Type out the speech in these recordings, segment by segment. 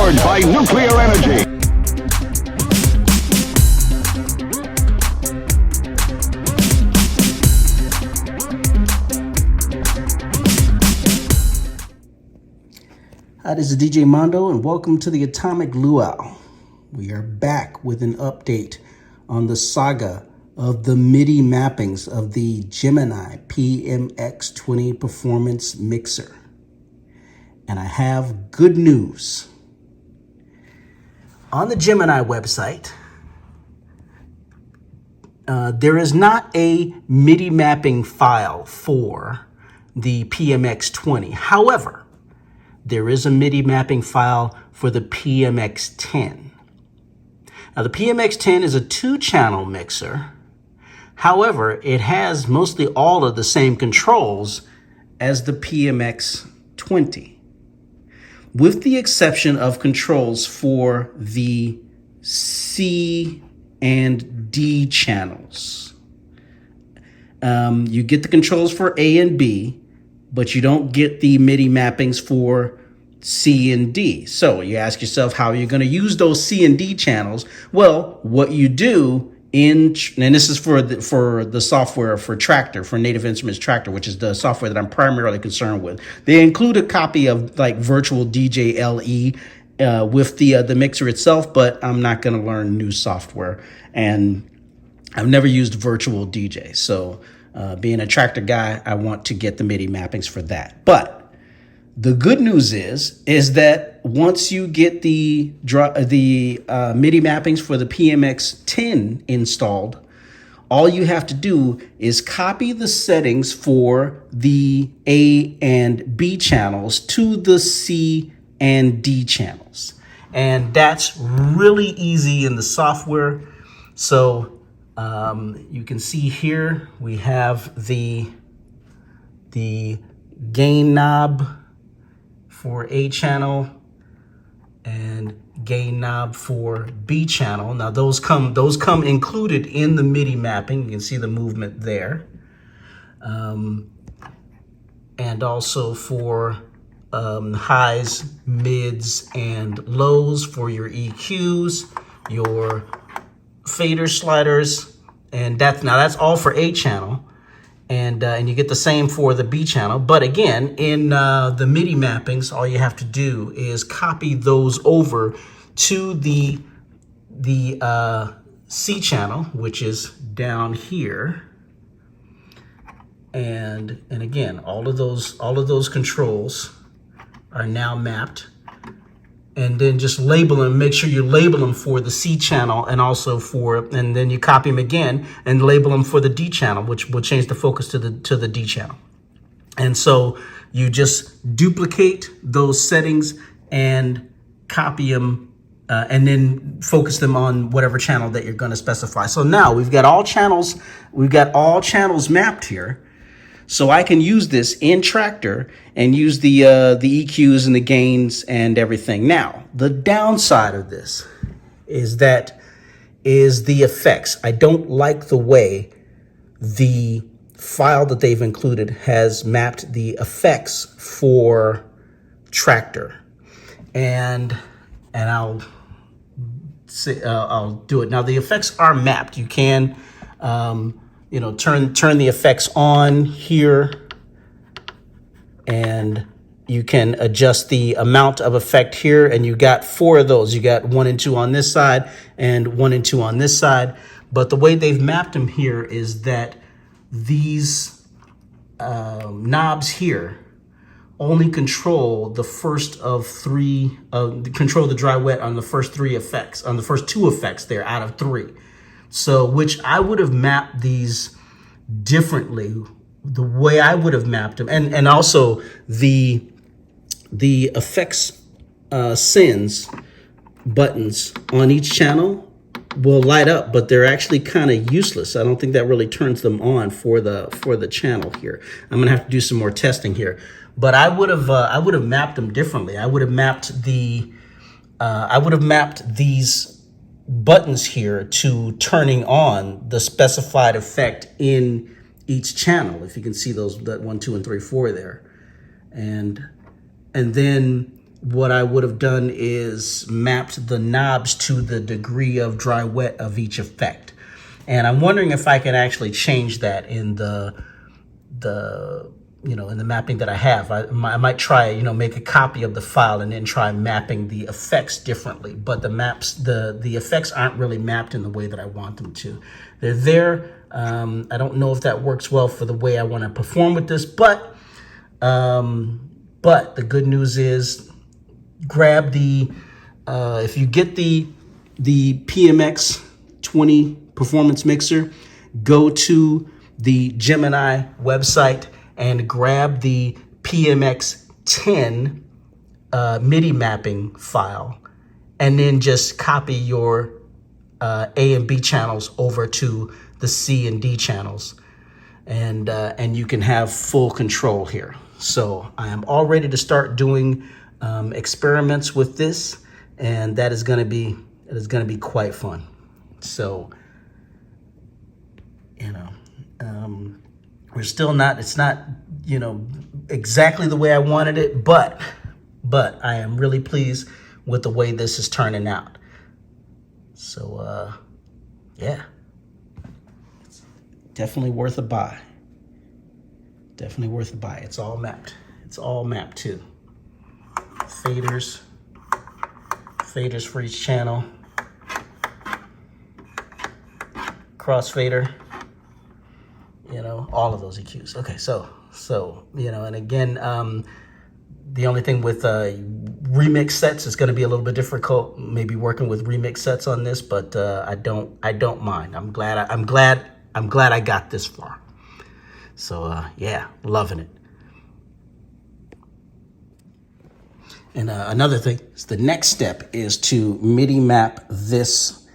powered by nuclear energy. Hi, this is DJ Mondo, and welcome to the Atomic Luau. We are back with an update on the saga of the MIDI mappings of the Gemini PMX 20 performance mixer. And I have good news. On the Gemini website, there is not a MIDI mapping file for the PMX 20. However, there is a MIDI mapping file for the PMX 10. Now, the PMX 10 is a 2-channel mixer. However, it has mostly all of the same controls as the PMX 20, with the exception of controls for the C and D channels. You get the controls for A and B, but you don't get the MIDI mappings for C and D. So you ask yourself, how are you going to use those C and D channels? Well, what you do and this is for the software for Traktor, for Native Instruments Traktor, which is the software that I'm primarily concerned with. They include a copy of like Virtual DJ LE with the mixer itself, but I'm not going to learn new software, and I've never used Virtual DJ. So being a Traktor guy, I want to get the MIDI mappings for that. But the good news is that once you get the MIDI mappings for the PMX 10 installed, all you have to do is copy the settings for the A and B channels to the C and D channels. And that's really easy in the software. So you can see here we have the gain knob for A channel and gain knob for B channel. Now those come included in the MIDI mapping. You can see the movement there. And also for highs, mids, and lows for your EQs, your fader sliders, and that's all for A channel. And you get the same for the B channel. But again, in the MIDI mappings, all you have to do is copy those over to the C channel, which is down here. And again, all of those controls are now mapped. And then just label them, make sure you label them for the C channel and also and then you copy them again and label them for the D channel, which will change the focus to the D channel. And so you just duplicate those settings and copy them and then focus them on whatever channel that you're going to specify. So now we've got all channels mapped here. So I can use this in Traktor and use the EQs and the gains and everything. Now, the downside of this is the effects. I don't like the way the file that they've included has mapped the effects for Traktor, and I'll do it now. The effects are mapped. You can. Turn the effects on here, and you can adjust the amount of effect here, and you got 4 of those. You got 1 and 2 on this side and 1 and 2 on this side. But the way they've mapped them here is that these knobs here only control the first of 3, control the dry wet on the first 3 effects, on the first 2 effects there out of 3. So, which I would have mapped these differently, the way I would have mapped them, and also the effects sends buttons on each channel will light up, but they're actually kind of useless. I don't think that really turns them on for the channel here. I'm gonna have to do some more testing here, but I would have mapped them differently. I would have mapped these buttons here to turning on the specified effect in each channel. If you can see that 1, 2, and 3, 4 there, and then what I would have done is mapped the knobs to the degree of dry wet of each effect. And I'm wondering if I can actually change that in the in the mapping that I have. I might try, make a copy of the file and then try mapping the effects differently. But the effects aren't really mapped in the way that I want them to. They're there. I don't know if that works well for the way I want to perform with this, but the good news is, grab the, if you get the PMX 20 performance mixer, go to the Gemini website and grab the PMX 10 MIDI mapping file, and then just copy your A and B channels over to the C and D channels, and you can have full control here. So I am all ready to start doing experiments with this, and that is going to be quite fun. So we're still not, it's not, exactly the way I wanted it, but I am really pleased with the way this is turning out. So, yeah, it's definitely worth a buy. Definitely worth a buy. It's all mapped. It's all mapped too. Faders for each channel. Crossfader. All of those EQs. Okay, so and again, the only thing with remix sets is going to be a little bit difficult, maybe working with remix sets on this, but I don't mind. I'm glad I got this far. So yeah, loving it. And another thing is, the next step is to MIDI map this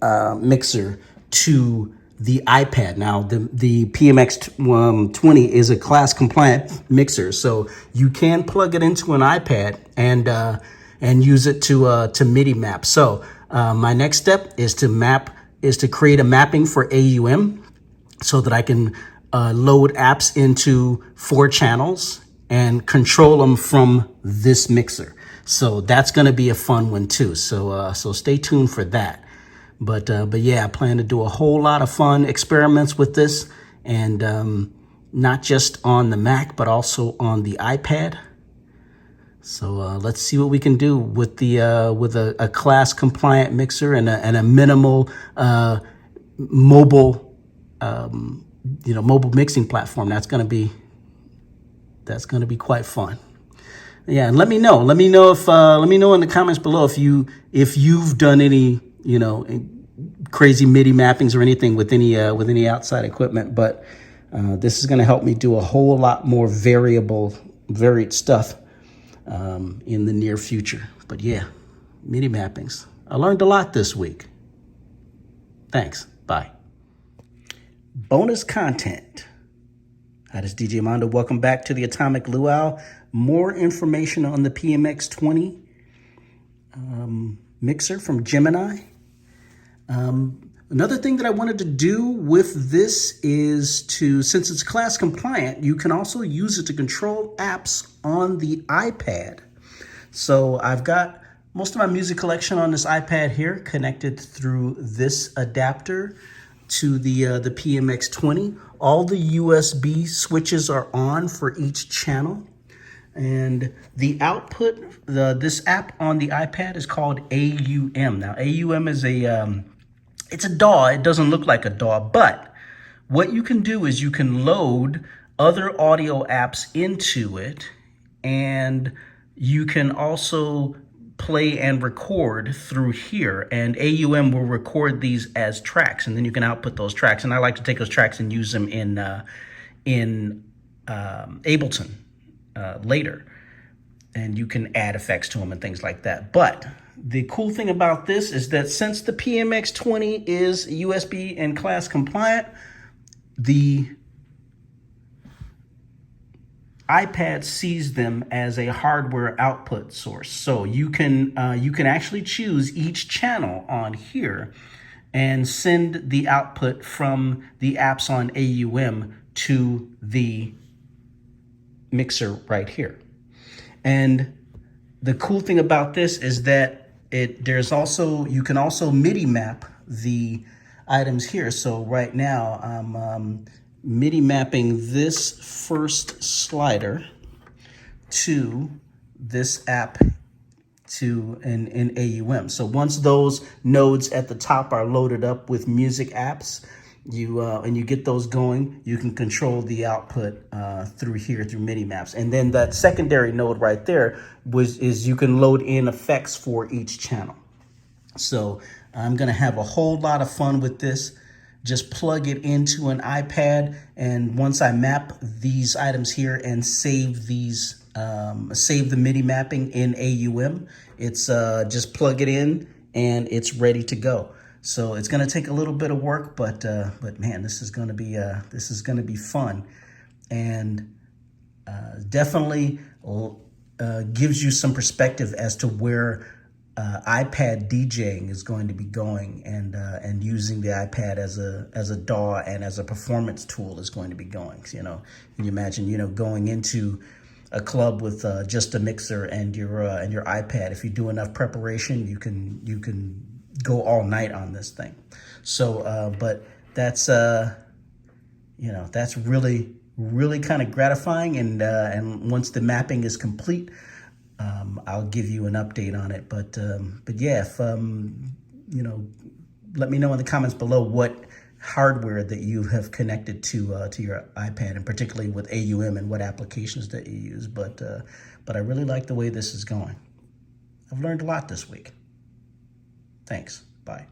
mixer to the iPad. Now, the PMX 20 is a class compliant mixer, so you can plug it into an iPad and use it to MIDI map. So my next step is to create a mapping for AUM, so that I can load apps into 4 channels and control them from this mixer. So that's going to be a fun one too. So stay tuned for that. But yeah, I plan to do a whole lot of fun experiments with this, and not just on the Mac, but also on the iPad. So let's see what we can do with the with a class compliant mixer and a minimal mobile mobile mixing platform. That's gonna be quite fun. Yeah, and let me know if let me know in the comments below if you've done any crazy MIDI mappings or anything with any outside equipment. But this is going to help me do a whole lot more varied stuff in the near future. But yeah, MIDI mappings. I learned a lot this week. Thanks. Bye. Bonus content. Hi, this is DJ Mondo. Welcome back to the Atomic Luau. More information on the PMX 20 mixer from Gemini. Another thing that I wanted to do with this is since it's class compliant, you can also use it to control apps on the iPad. So I've got most of my music collection on this iPad here, connected through this adapter to the PMX 20. All the USB switches are on for each channel. And the output, this app on the iPad is called AUM. Now, AUM is it's a DAW. It doesn't look like a DAW, but what you can do is you can load other audio apps into it, and you can also play and record through here, and AUM will record these as tracks, and then you can output those tracks. And I like to take those tracks and use them in Ableton later, and you can add effects to them and things like that. But the cool thing about this is that since the PMX 20 is USB and class compliant, the iPad sees them as a hardware output source. So you can actually choose each channel on here and send the output from the apps on AUM to the mixer right here. And the cool thing about this is that you can also MIDI map the items here. So right now I'm MIDI mapping this first slider to this app in AUM. So once those nodes at the top are loaded up with music apps, and you get those going, you can control the output through here through MIDI maps. And then that secondary node right there is you can load in effects for each channel. So I'm gonna have a whole lot of fun with this. Just plug it into an iPad, and once I map these items here and save the MIDI mapping in AUM, it's just plug it in and it's ready to go. So it's gonna take a little bit of work, but man, this is gonna be fun, and definitely gives you some perspective as to where iPad DJing is going to be going, and using the iPad as a DAW and as a performance tool is going to be going. You know, can you imagine, you know, going into a club with just a mixer and your iPad? If you do enough preparation, you can go all night on this thing. So, but that's you know, that's really kind of gratifying, and once the mapping is complete, I'll give you an update on it. But yeah, if you know, let me know in the comments below what hardware that you have connected to your iPad, and particularly with AUM, and what applications that you use. But I really like the way this is going. I've learned a lot this week. Thanks. Bye.